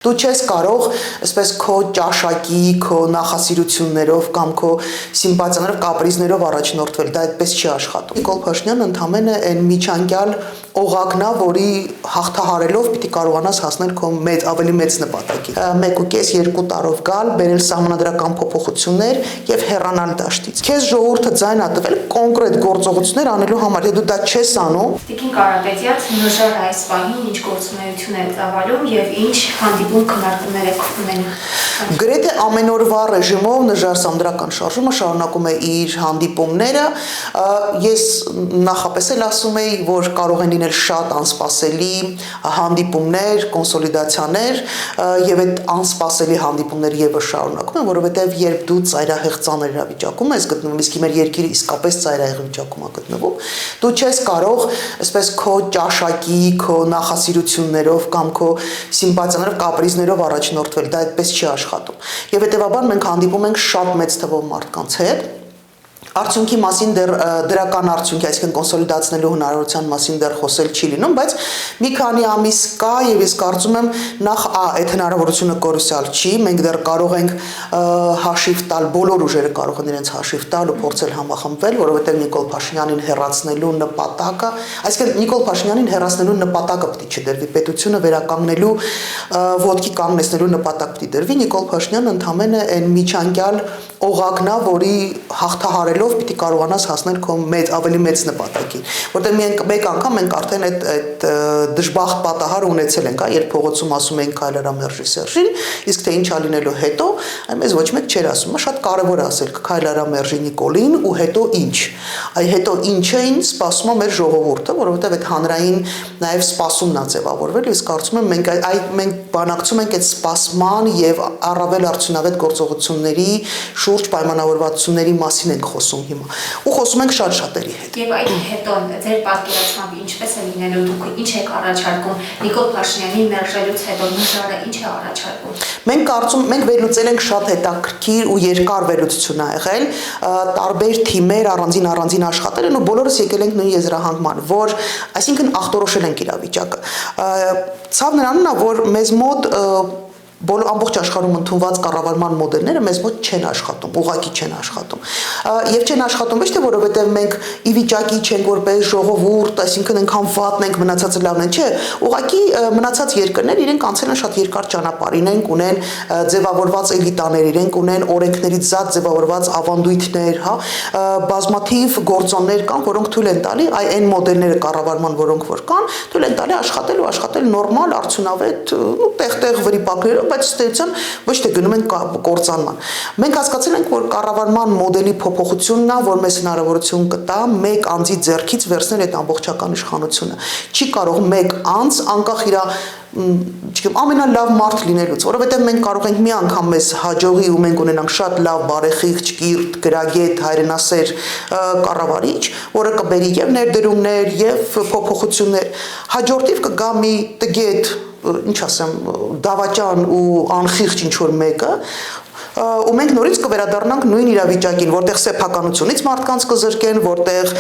Դու չես կարող այսպես քո ճաշակի, քո նախասիրություններով կամ քո սիմպաթիաներով, կապրիզներով առաջնորդվել, դա այդպես չի աշխատում։ Նիկոլ Փաշինյանը ընդամենը այն միջանկյալ օղակն է, որի հաղթահարելով պիտի կարողանաս հասնել քո ավելի մեծ նպատակի։ 1.5-2 տարով գալ, բերել սահմանադրական փոփոխություններ եւ հեռանալ դաշտից։ Քեզ ժողովուրդը ձայն ա տվել կոնկրետ գործողություններ անելու համար, եթե դու դա չես անում։ Տիկին Կարապետյան նժար այս պահին ինչ գործունեություն է ծավալում եւ ինչ հանդիպում քննարկումներ եք ունենում։ Գրեթե ամեն օրվա ռեժիմով նժար սահմանադրական շարժումը շարունակում է իր հանդիպումները։ Ես նախապես էլ ասում էի, որ կարող են լինել շատ անսպասելի հանդիպումներ, կոնսոլիդացիաներ եւ այդ անսպասելի հանդիպումները եւս շարունակում են, որովհետեւ երբ դու ծայրահեղ ծանր իրավիճակում ես գտնվում, իսկ մեր երկիրը իսկապես ծայրահեղ վիճակում է գտնվում, դու չես կարող այսպես քո ճաշակի, քո նախասիրություններով կամ քո սիմպաթիաներով, կապրիզներով առաջնորդվել, դա այդպես չի աշխատում։ Եվ հետեւաբար մենք հանդիպում ենք շատ մեծ թվով մարդկանց հետ։ Արդյունքի մասին դեռ դրական արդյունքի, այսինքն կոնսոլիդացնելու հնարավորության մասին դեռ խոսել չի լինում, բայց մի քանի ամիս կա եւ ես կարծում եմ նախ այդ հնարավորությունը կորուսյալ չի, մենք դեռ կարող ենք հաշիվ տալ, բոլոր ուժերը կարող են իրենց հաշիվ տալ ու փորձել համախմբվել, որովհետեւ Նիկոլ Փաշինյանին հեռացնելու նպատակը, այսինքն Նիկոլ Փաշինյանին հեռացնելու նպատակը պետք է չդրվի, պետությունը վերականգնելու, ոտքի կանգնեցնելու նպատակ պետք է դրվի, Նիկոլ Փաշինյանը ընդամենը այն միջանկյալ օղակն է, որի հաղթահարելով պիտի կարողանաս հասնել քո ավելի մեծ նպատակին, որտեղ մեկ անգամ մենք արդեն այդ դժբախտ պատահարը ունեցել ենք, երբ փողոցում ասում էին Քայլարա Մերժի Սերժին, իսկ թե ինչ ալինելու հետո, այնպես ոչ մեկ չէր ասում, շատ կարևոր է ասել Քայլարա Մերժի Նիկոլին ու հետո ինչ, այ հետո ինչին սպասում է մեր ժողովուրդը, որովհետև այդ հանրային նաև սպասումն է ձևավորվել, ես կարծում եմ մենք բանակցում ենք այդ սպասման եւ առավել արդյունավետ գործողությունների շուրջ պայմանավորվածությունների մասին ենք խոսում հիմա ու խոսում ենք շատ շատերի հետ։ Եվ այդ հետո ձեր պատկերացմամբ ինչպես է լինելու, դուք ինչ եք առաջարկում Նիկոլ Փաշինյանին մերժելուց հետո նժարը ինչ է առաջարկում։ Մենք վերլուծել ենք շատ հետաքրքիր ու երկար վերլուծություն ա եղել, տարբեր թիմեր առանձին աշխատել են ու բոլորս եկել ենք նույն եզրահանգման, որ այսինքն ախտորոշել ենք իրավիճակը։ Ցավն նրանն է, որ մեզ մոտ ամբողջ աշխարհում ընդունված կառավարման մոդելները մեզ մոտ չեն աշխատում, ուղղակի չեն աշխատում։ Եվ չեն աշխատում ոչ թե որովհետև մենք ի վիճակի չենք որպես ժողովուրդ, այսինքն այնքան վատն ենք, մնացածը լավն են, չէ, ուղղակի մնացած երկրներ իրենք անցել են շատ երկար ճանապարհ, իրենք ունեն ձևավորված էլիտաներ, իրենք ունեն օրենքներից զատ ձևավորված ավանդույթներ, հա, բազմաթիվ գործոններ կան, որոնք թույլ են տալի այն մոդելները կառավարման, որոնք որ կան, թույլ են տալի աշխատել նորմալ, արդյունավետ, տեղ-տեղ վրիպակներով, բայց ստեյցիան ոչ թե գնում են կործանման։ Մենք հասկացել ենք, որ կառավարման մոդելի փոփոխությունն է, որ մեզ հնարավորություն կտա մեկ անձի ձեռքից վերցնել այդ ամբողջական իշխանությունը։ Չի կարող մեկ անձ անկախ իր ամենալավ մարդ լինելուց, որովհետև մենք կարող ենք մի անգամ մեզ հաջողի ու մենք ունենանք շատ լավ բարեխիղճ, կիրթ, գրագետ, հայրենասեր կառավարիչ, որը կբերի եւ ներդրումներ եւ փոփոխություններ։ Հաջորդիվ կգա մի տգետ, ինչ ասեմ, դավաճան ու անխիղճ ինչ որ մեկը, ու մենք նորից կվերադառնանք նույն իրավիճակին, որտեղ սեփականությունից մարդկանց կզրկեն, որտեղ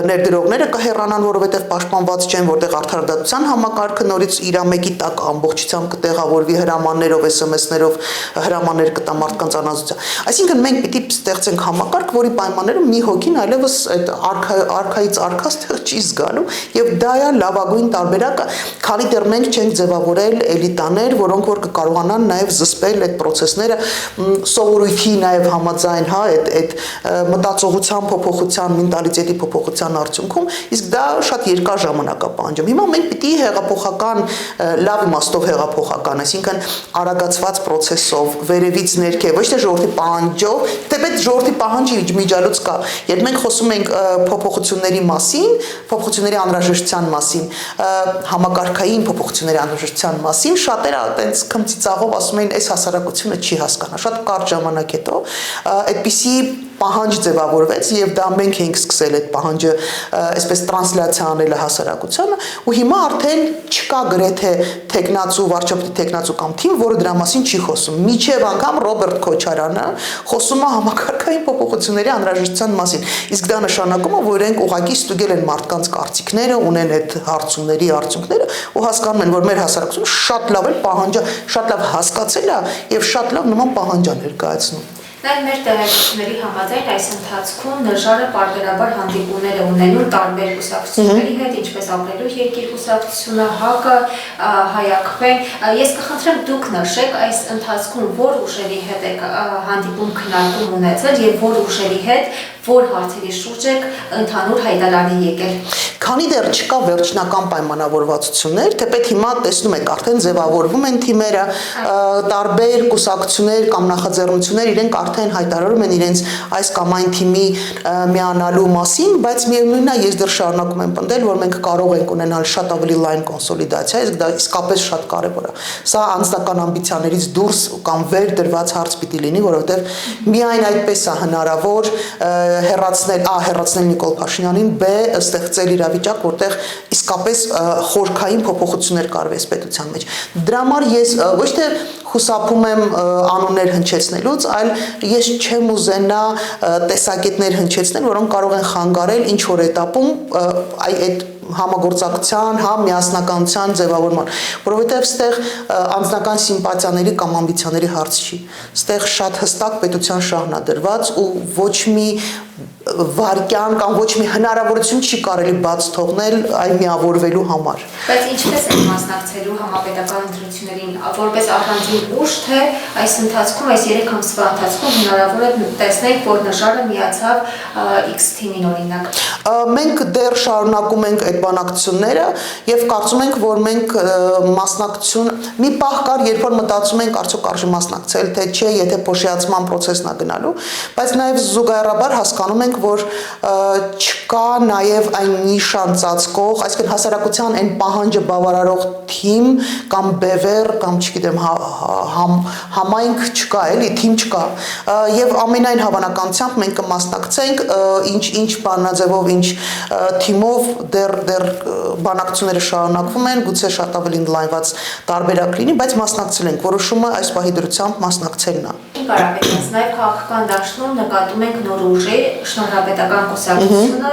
ներդրողները կհեռանան, որովհետև պաշտպանված չեն, որտեղ արդարադատության համակարգը նորից իր մեկի տակ ամբողջությամբ կտեղավորվի հրամաններով, SMS-ներով հրամաններ կտա մարդկանց անազդեցության։ Այսինքն մենք պիտի ստեղծենք համակարգ, որի պայմաններում մի հոգին այլևս այդ արքայից արքաստեղ չի զգալու, եւ դա է լավագույն տարբերակը, քանի դեռ մենք չենք ձևավորել էլիտաներ, որոնք որ կկարողանան նաեւ զսպել այդ process-ները սովորույթի նաև համաձայն, հա, այդ մտածողության փոփոխության, մենտալիտետի փոփոխության արդյունքում, իսկ դա շատ երկար ժամանակ է պահանջում։ Հիմա մենք պիտի հեղափոխական, լավ իմաստով հեղափոխական, այսինքն արագացված process-ով, վերևից ներքև, ոչ թե ժողովրդի պահանջով, թեպետ ժողովրդի պահանջի միջալուց կա։ Երբ մենք խոսում ենք փոփոխությունների մասին, փոփոխությունների անհրաժեշտության մասին, համակարգային փոփոխությունների անհրաժեշտության մասին, շատերը այտենց քմծիծաղով ասում են, այս հասարակությունը չի հասկանա, շատ կարճ ժամանակ հետո այդպիսի պահանջ ձևավորվեց եւ դա մենք ենք սկսել այդ պահանջը այսպես տրանսլյացիա անելը հասարակությանը ու հիմա արդեն չկա գրեթե տեխնացու վարչապետի տեխնացու կամ թիմ, որը դրա մասին չի խոսում։ Միջև անգամ Ռոբերտ Քոչարյանը խոսում է համակարգային փոփոխությունների անհրաժեշտության մասին։ Իսկ դա նշանակում է, որ իրենք ուղղակի ստուգել են մարդկանց կարծիքները, ունեն այդ հարցումների արդյունքները ու հասկանում են, որ մեր հասարակությունը շատ լավ է պահանջը, շատ լավ հասկացել է եւ շատ լավ նման պահանջ է ներկայացնում։ Նաև մեր տեղեկությունների համաձայն այս ընթացքում նժարը պարբերաբար հանդիպումներ է ունենում տարբեր կուսակցությունների հետ, ինչպես ապրելու երկիր կուսակցությունը, ՀԱԿ-ը, Հայաքվեն։ Ես կխնդրեմ դուք նշեք այս ընթացքում որ ուժերի հետ եք հանդիպում քննարկում ունեցել եւ որ ուժերի հետ որ հարցերի շուրջ եք ընդհանուր հայտարարի եկել։ Քանի դեռ չկա վերջնական պայմանավորվածություններ, թեպետ հիմա տեսնում եք արդեն ձևավորվում են թիմերը, տարբեր կուսակցություններ կամ նախաձեռնություններ իրենք արդեն հայտարարում են իրենց այս կամ այն թիմի միանալու մասին, բայց միևնույնն է ես դեռ շարունակում եմ պնդել, որ մենք կարող ենք ունենալ շատ ավելի լայն կոնսոլիդացիա, իսկ դա իսկապես շատ կարևոր է։ Սա անձնական ամբիցիաներից դուրս կամ վեր դրված հարց պիտի լինի, որովհետև միայն այդպես է հնարավոր հեռացնել Նիկոլ Փաշինյանին, բ ստեղծել իրավիճակ, որտեղ իսկապես խորքային փոփոխություններ կարվես պետության մեջ։ Դրա համար ես ոչ թե խուսափում եմ անուններ հնչեցնելուց, այլ ես չեմ ուզենա տեսակետներ հնչեցնել, որոնք կարող են խանգարել ինչ որ этаպում այդ համագործակցության, միասնականության ձևավորման, որովհետև ստեղ անձնական սիմպաթիաների կամ ամբիցիաների հարց չի։ Ստեղ շատ հստակ պետության շահն է դրված ու ոչ մի վարկյան կամ ոչ մի հնարավորություն չի կարելի բաց թողնել այն միավորվելու համար։ Բայց ինչպես եք մասնակցելու համապետական ընտրություններին, որպես առանձին ուժ, թե այս ընթացքում, այս 3 ամսվա ընթացքում հնարավոր է տեսնենք, որ նժարը միացավ X թիմին օրինակ։ Մենք դեռ շարունակում ենք այդ բանակցությունները եւ կարծում ենք, որ մենք մասնակցություն մի պահ կար, երբ որ մտածում ենք արդյոք արժի մասնակցել, թե չէ, եթե փոշիացման process-ն է գնալու, բայց նաեւ զուգահեռաբար հասկանում ենք, որ չկա նաեւ այն նիշան ծածկող, այսինքն հասարակության այն պահանջը բավարարող թիմ կամ բևեր կամ չգիտեմ համայնք չկա, էլի թիմ չկա եւ ամենայն հավանականությամբ մենք կմասնակցենք ինչ բանաձևով ինչ թիմով դեռ բանակցությունները շարունակվում են, գուցե շատ ավելի ընդլայնված տարբերակ լինի, բայց մասնակցել ենք, որոշումը այս պահի դրությամբ մասնակցելն է։ Կարապետյանց նաև քաղաքական դաշտում նկատում ենք նոր ուժեր, շնորհապետական կուսակցությունը,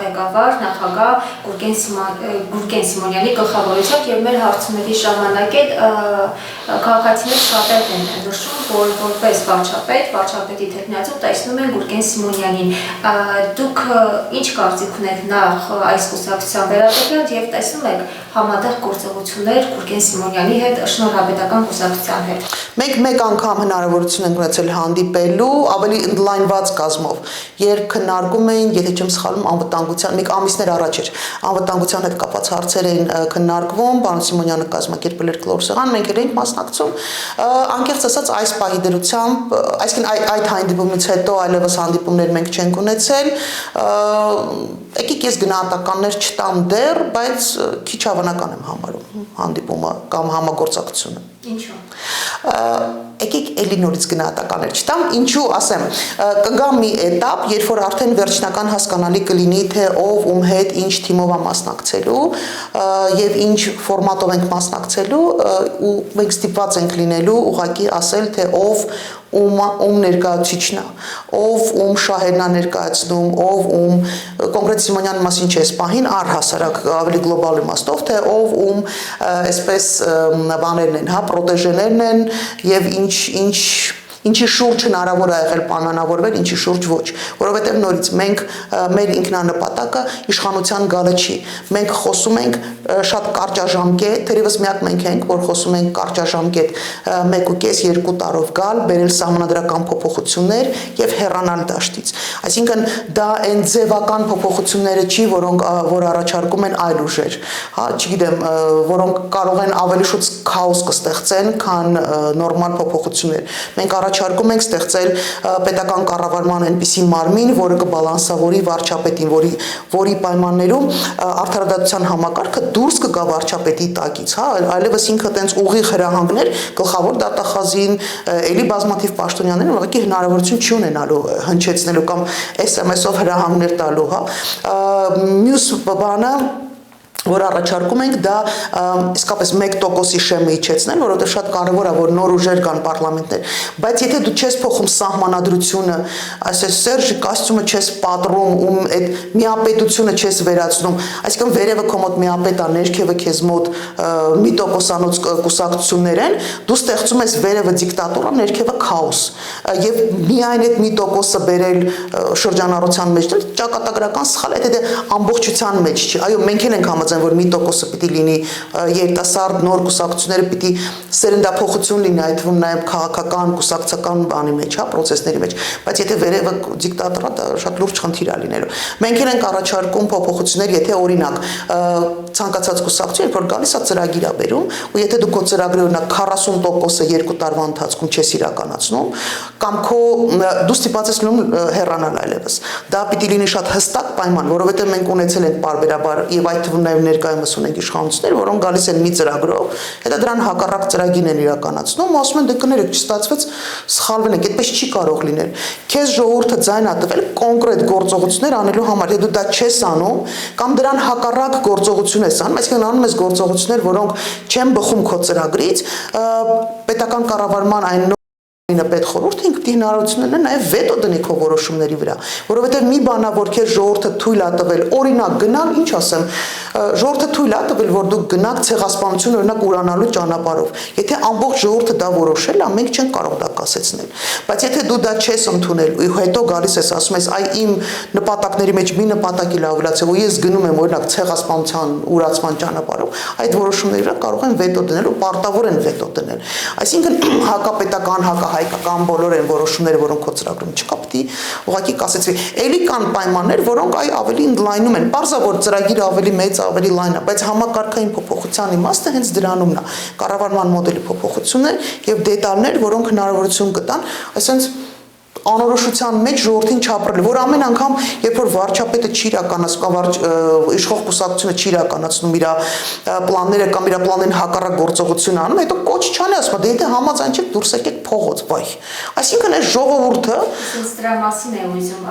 ղեկավար, նախագահ Գուրգեն Սիմոնյանի գլխավորությամբ եւ մեր հարցումների ժամանակ էլ քաղաքացիներ շատեր են նշում, որ որպես վարչապետի տեխնացու տեսնում են Գուրգեն Սիմոնյանին։ Դուք ինչ կարծիք ունեք նախ այս կուսակցության վերաբերյալ եւ տեսնում եք համատեղ գործողություններ Գուրգեն Սիմոնյանի հետ շնորհապետական կուսակցության հետ։ Մենք մեկ անգամ հնարավորություն ենք ունեցել հանդիպելու ավելի ընդլայնված կազմով, երբ քննարկում էին, եթե չեմ սխալվում, անվտանգության, մեկ ամիսներ առաջ էր, անվտանգության հետ կապված հարցեր էին քննարկվում, պարոն Սիմոնյանը կազմակերպել էր կլորսեղան, մենք էլ էինք մասնակցում, անկեղծ ասած այս պահի դրությամբ, այսինքն այդ հանդիպումից հետո այլևս հանդիպումներ մենք չենք ունեցել, եկեք ես գնահատականներ չտամ դեռ, բայց քիչ հավանական եմ համարում հանդիպումը կամ համագործակցությունը։ Ինչու՞։ Եկեք էլի նորից գնահատականներ չտամ, ինչու ասեմ, կգա մի этап, երբ որ արդեն վերջնական հասկանալի կլինի, թե ով ում հետ ինչ թիմով է մասնակցելու եւ ինչ ֆորմատով ենք մասնակցելու ու մենք ստիպված ենք լինելու ուղղակի ասել, թե ով ում ներկայացուցիչն է, ով ում շահերն է ներկայացնում, ով ում կոնկրետ Սիմոնյանի մասին չես պահին առհասարակ ավելի գլոբալ իմաստով, թե ով ում այսպես բաներն են, պրոտեժեներն են եւ ինչի շուրջ հնարավոր է եղել պայմանավորվել, ինչի շուրջ ոչ, որովհետև նորից մենք մեր ինքնանպատակը իշխանության գալը չի, մենք խոսում ենք շատ կարճաժամկետ, թերևս միակ մենք ենք, որ խոսում ենք կարճաժամկետ 1.5-2 տարով գալ, բերել սահմանադրական փոփոխություններ եւ հեռանալ դաշտից, այսինքն դա այն ձևական փոփոխությունները չի, որ առաջարկում են այլ ուժեր, հա, չգիտեմ, որոնք կարող են ավելի շուտ քաոս կստեղծեն, քան նորմալ փոփոխություններ, մենք առաջարկում ենք ստեղծել պետական կառավարման այնպիսի մարմին, որը կբալանսավորի վարչապետին, որի պայմաններում արդարադատության համակարգը դուրս կգա վարչապետի տակից, հա, այլևս ինքը տենց ուղիղ հրահանգներ գլխավոր դատախազին, էլի բազմաթիվ պաշտոնյաներն ուղղակի հնարավորություն չի ունենալու հնչեցնելու կամ SMS-ով հրահանգներ տալու, հա։ Մյուս բանը որ առաջարկում ենք դա իսկապես 1%-ի շեմը իջեցնել, որովհետև շատ կարևոր է որ նոր ուժեր կան պարլամենտներ, բայց եթե դու չես փոխում սահմանադրությունը, այսպես Սերժի կոստյումը չես պատռում, ում այդ միապետությունը չես վերացնում, այսինքն վերևը քո մոտ միապետ է, ներքևը քեզ մոտ մի տոկոսանոց կուսակցություններ են, դու ստեղծում ես վերևը դիկտատուրա, ներքևը քաոս, եւ միայն այդ մի տոկոսը բերել շրջանառության մեջ, ճակատագրական սխալ է, դա ամբողջության մեջ չի, այո, մենք էլ ենք որ մի տոկոսը պիտի լինի երիտասարդ նոր կուսակցությունները պիտի սերնդափոխություն լինի այդ թվում նաև քաղաքական կուսակցական բանի մեջ, հա, process-ների մեջ, բայց եթե վերևը դիկտատուրա դա շատ լուրջ խնդիր է լինելու։ Մենք ենք առաջարկում փոփոխություններ, եթե օրինակ ցանկացած կուսակցություն, որ գալիս է ծրագիր է բերում, ու եթե դու քո ծրագրի օրինակ 40%-ը 2 տարվա ընթացքում չես իրականացնում, կամ դու ստիպված ես լինում հեռանալ այլևս։ Դա պիտի լինի շատ հստակ պայման, որովհետև մենք ունեցել ենք բարբերաբար եւ այդ թվում նաև ներկայումս ունենք իշխանություններ, որոնք գալիս են մի ծրագրով, հետո դրան հակառակ ծրագիրն են իրականացնում, ասում են դե կներեք, չստացվեց, սխալվել եք, այդպես չի կարող լինել։ Քեզ ժողովուրդը ձայն է տվել կոնկրետ գործողություններ անելու համար, եթե դու դա չես անում, կամ դրան հակառակ գործողություն ես անում, այսինքն անում ես գործողություններ, որոնք չեն բխում քո ծրագրից, պետական կառավարման այն պետխորհուրդը ինքը հնարավորություն ունի նաև վետո դնի քո որոշումների վրա, որովհետև մի բան է, որ քեզ ժողովուրդը թույլ է տվել, օրինակ գնալ, ինչ ասեմ, ժողովուրդը թույլ է տվել, որ դու գնաք ցեղասպանություն օրինակ ուրանալու ճանապարհով։ Եթե ամբողջ ժողովուրդը դա որոշել է, մենք չենք կարող դա կասեցնել։ Բայց եթե դու դա չես ընդունել ու հետո գալիս ես ասում ես, այ իմ նպատակների մեջ մի նպատակի լավացել, ու ես գնում եմ օրինակ ցեղասպանության ուրացման ճանապարհով, այդ որոշումների վրա կարող են վետո դնել ու պարտավոր են վետո դնել։ Այսինքն հակապետական, հայկական բոլոր են որոշումները, որոնք քո ծրագրում չկա, պիտի ուղղակի կասեցվի։ Էլի կան պայմաններ, որոնք ավելի ընդլայնում են։ Պարզա որ ծրագիրը ավելի մեծ, ավելի լայն է, բայց համակարգային փոփոխության իմաստը հենց դրանումն է։ Կառավարման մոդելի փոփոխություններ եւ դետալներ, որոնք հնարավորություն կտան, այսինքն անորոշության մեջ ժողովրդին չապրել, որ ամեն անգամ, երբ որ վարչապետը չի իրականացնում, իշխող կուսակցությունը չի իրականացնում իր պլանները կամ իր պլաններին հակառակ գործողություն անում, հետո կոչ չանի ասում, դե եթե համաձայն չեք դուրս եկեք փողոց, վայ։ Այսինքն այս ժողովուրդը ինձ դրա մասին է ուզում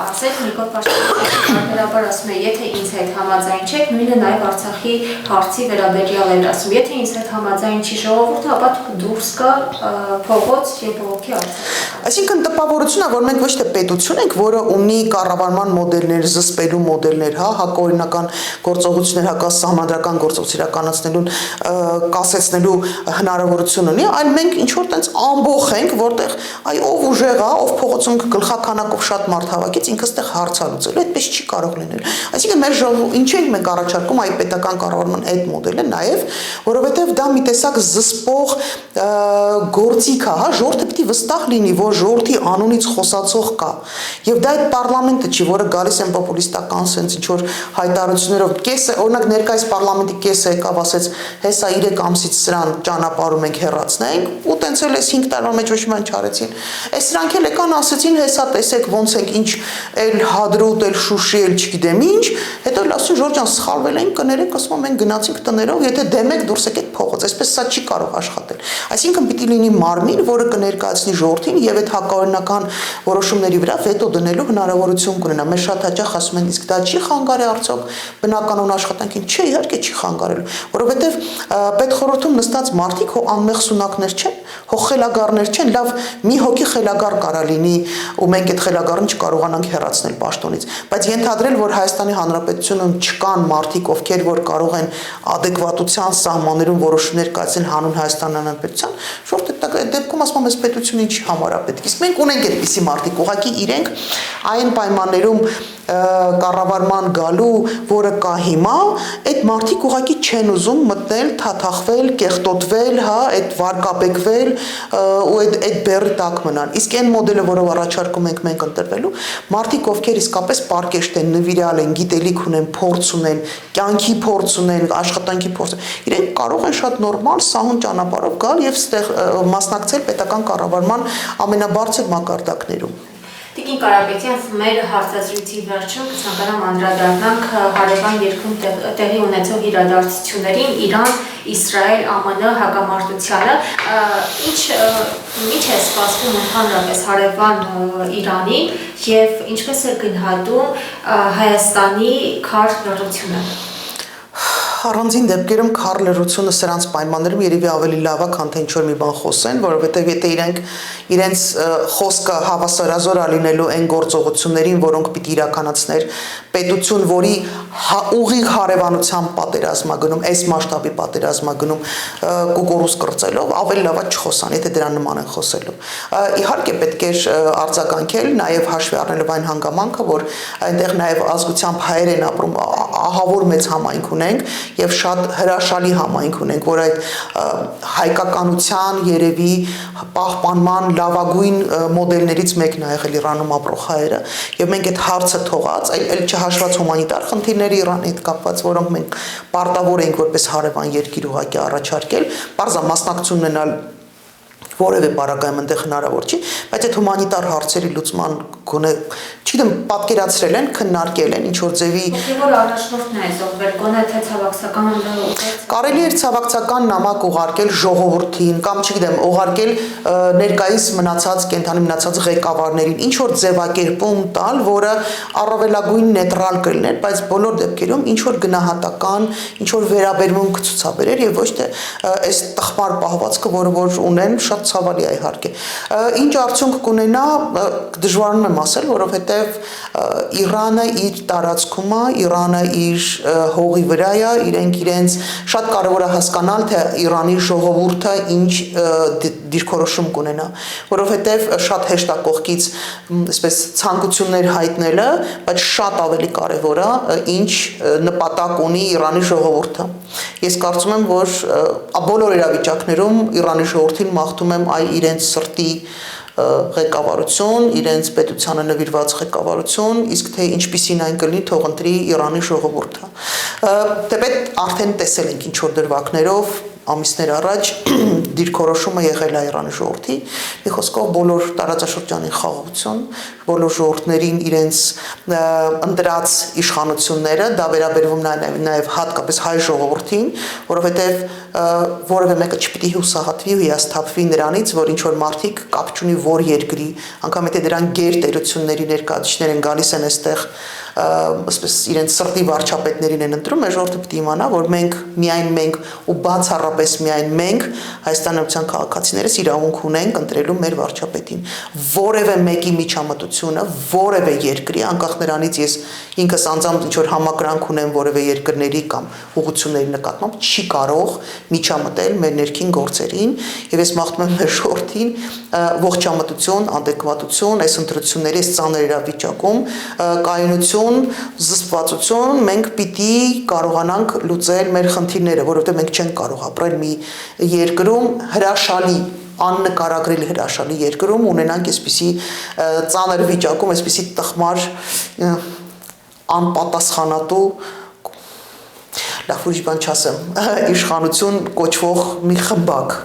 ասել, Նիկոլ Փաշինյանը բարբերաբար ասում է, եթե ինձ հետ համաձայն չեք, նույնը նաև Արցախի հարցի վերաբերյալ էր ասում, եթե ինձ հետ համաձայն չի ժողովուրդը, ապա դուրս գա փողոց եւ բողոքի Արցախ։ Այսինքն տպավորությունն է, որ մենք ոչ թե պետություն ենք, որը ունի կառավարման մոդելներ, զսպելու մոդելներ, հա, հակօրինական գործողություններ, հակասահմանադրական գործողություններ իրականացնելուն կասեցնելու հնարավորություն ունի, այլ մենք ինչ որ տենց ամբողջ ենք, որտեղ այ ով ուժեղ է, ով փողոցում գլխականակով շատ մարդ հավաքից, ինքը ստեղ հարց է լուծելու, այդպես չի կարող լինել։ Այսինքն մեր ժողովուրդը ինչ ենք մենք առաջարկում այ պետական կառավարման այդ մոդելը նաև, որովհետև դա մի տեսակ զսպող գործիք է, հա, ժողովուրդը պիտի վստահ լինի, որ ժողովրդի անունից խոսացող կա։ Եվ դա այդ պարլամենտը չի, որը գալիս են պոպուլիստական sense ինչ որ հայտարարություններով, կեսը, օրինակ ներկայիս պարլամենտի կեսը եկավ ասեց, հեսա 3 ամսից սրան ճանապարհում ենք հեռացնենք, ու տենց էլ էս 5 տարվա մեջ ոչ մի բան չարեցին։ Այս սրանք էլ եկան ասեցին, հեսա տեսեք ոնց ենք ինչ էլ Հադրուտ, էլ Շուշի, էլ չգիտեմ ինչ, հետո էլ ասում Ժորժ ջան սխալվել ենք, կներեք, ասում մենք գնացինք տներով, եթե դեմ եք դուրս եկեք փողոց, այսպես սա չի կարող աշխատել։ Այսինքն պիտի լինի մարմին, որը կներկայացնի ժողովրդին եւ այդ հակաօրինական որոշումների վրա վետո դնելու հնարավորություն կունենա։ Մեր շատ հաճախ ասում են, իսկ դա չի խանգարի արդյոք բնականոն աշխատանքին։ Չէ, իհարկե չի խանգարելու, որովհետեւ պետխորհրդում նստած մարդիկ հո անմեղ սունակներ չեն, հո խելագարներ չեն, լավ մի հոգի խելագար կարա լինի, ու մենք այդ խելագարին չկարողանանք հեռացնել պաշտոնից, բայց ենթադրել, որ Հայաստանի Հանրապետությունում չկան մարդիկ, ովքեր որ կարող են adekvatության սահմաններում որոշումներ կայացնել հանուն Հայաստանի Հանրապետության, շուրջ այդ դեպքում ասում ես պետությունը ինչի համար է պետք։ Իսկ մենք ունենք այդպիսի մարդիկ, ուղղակի իրենք այն պայմաններում կառավարման գալու, որը կա հիմա, այդ մարդիկ ուղղակի չեն ուզում մտնել, թաթախվել, կեղտոտվել, հա, այդ վարկաբեկվել ու այդ բեռի տակ մնալ։ Իսկ այն մոդելը, որով առաջարկում ենք մենք ընտրվելու, մարդիկ, ովքեր իսկապես պարկեշտ են, նվիրալ են, գիտելիք ունեն, փորձ ունեն, կյանքի փորձ ունեն, աշխատանքի փորձ, իրենք կարող են շատ նորմալ սահուն ճանապարհով գալ եւ մասնակցել պետական կառավարման ամենաբարձր մակարդակներում։ Տիկին Կարապետյան, մեր հարցազրույցի վերջում կցանկանամ անդրադառնանք հարևան երկրում տեղի ունեցող իրադարձություններին, Իրան, Իսրայել, ԱՄՆ հակամարտությանը, ինչ է սպասվում ընդհանրապես հարևան Իրանին եւ ինչպես է գնահատում Հայաստանի քար լռությունը։ Առանձին դեպքերում քար լռությունը սրանց պայմաններում երևի ավելի լավ է, քան թե ինչ-որ մի բան խոսեն, որովհետև եթե իրենք իրենց խոսքը հավասարազոր լինելու այն գործողություններին, որոնք պիտի իրականացներ պետություն, որի ուղիղ հարևանության պատերազմ է գնում, այս մասշտաբի պատերազմ է գնում կուկորուս կրծելով, ավելի լավ է չխոսան, եթե դրան նման են խոսելու։ Իհարկե պետք է արձագանքել, նաև հաշվի առնելով այն հանգամանքը, որ այնտեղ նաև ազգությամբ հայեր են ապրում, ահավոր մեծ համայնք ունենք եւ շատ հրաշալի համայնք ունենք, որ այդ հայկականության երևի պահպանման լավագույն մոդելներից մեկն է եղել Իրանում ապրող հայերը, եւ մենք այդ հարցը թողած, այլ չհաշված հումանիտար խնդիրների Իրանի հետ կապված, որոնք մենք պարտավոր ենք որպես հարևան երկիր ուղղակի առաջարկել, բարձր մասնակցություն ունենալ որևէ բարակայում այնտեղ հնարավոր չի, բայց այդ հումանիտար հարցերի լուծման գոնե, չգիտեմ, պատկերացրել են, քննարկել են, ինչ որ ձևի Որ առաջնորդն է զոհվել, գոնե թե ցավակցական կարելի էր ցավակցական նամակ ուղարկել ժողովրդին կամ չգիտեմ, ուղարկել ներկայիս մնացած կենթանի մնացած ղեկավարներին, ինչ որ ձևակերպում տալ, որը առավելագույն նեյտրալ կլիներ, բայց բոլոր դեպքերում ինչ որ գնահատական, ինչ որ վերաբերմունք ցուցաբերեր եւ ոչ թե այս տխմար պահվածքը, որը որ ունեն, շատ ցավալի է իհարկե։ Ինչ արդյունք կունենա, դժվարն եմ ասել, որովհետև Իրանը իր տարածքում է, Իրանը իր հողի վրա է, իրենց շատ կարևոր է հասկանալ, թե Իրանի ժողովուրդը ինչ դիրքորոշում կունենա, որովհետև շատ հեշտ է կողքից այսպես ցանկություններ հայտնելը, բայց շատ ավելի կարևոր է, ինչ նպատակ ունի Իրանի ժողովուրդը։ Ես կարծում եմ, որ բոլոր իրավիճակներում Իրանի ժողովրդին մաղթում եմ այ իրենց սրտի ղեկավարություն, իրենց պետությանը նվիրված ղեկավարություն, իսկ թե ինչպիսին այն կլինի, թող ընտրի Իրանի ժողովուրդը։ Թեպետ արդեն տեսել ենք ինչ որ դրվագներով ամիսներ առաջ դիրքորոշումը եղել է Իրանի ժողովրդի, մի խոսքով բոլոր տարածաշրջանի խաղաղություն, բոլոր ժողովուրդներին իրենց ընտրած իշխանությունները, դա վերաբերվում նաև հատկապես հայ ժողովրդին, որովհետև որևէ մեկը չպիտի հուսահատվի ու հիասթափվի նրանից, որ ինչ որ մարդիկ կապ չունի որ երկրի, անգամ եթե դրան գերտերությունների ներկայացուցիչներ են գալիս են այստեղ ասես իրենց սրտի վարչապետներին են ընտրում, մեր ժողովուրդը պիտի իմանա, որ մենք միայն մենք ու բացառապես միայն մենք Հայաստանի Հանրապետության քաղաքացիներս իրավունք ունենք ընտրելու մեր վարչապետին։ Որևէ մեկի միջամտությունը, որևէ երկրի, անկախ նրանից ես ինքս անձամբ ինչ որ համակրանք ունեմ որևէ երկրների կամ ուղղությունների նկատմամբ, չի կարող միջամտել մեր ներքին գործերին, եւ ես մաղթում եմ մեր ժողովրդին ողջամտություն, ադեկվատություն, այս ընտրությունների այս ծանր իրավիճակում կայունություն, զսպվածություն, մենք պիտի կարողանանք լուծել մեր խնդիրները, որովհետև մենք չենք կարող ապրել մի երկրում հրաշալի աննկարագրել հրաշալի երկրում ունենանք այսպիսի ծանր վիճակում, այսպիսի տխմար անպատասխանատու լավ ուրիշ բան չասեմ, իշխանություն կոչվող մի խմբակ։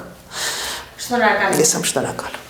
Շնորհակալ եմ։ Ես եմ շնորհակալ։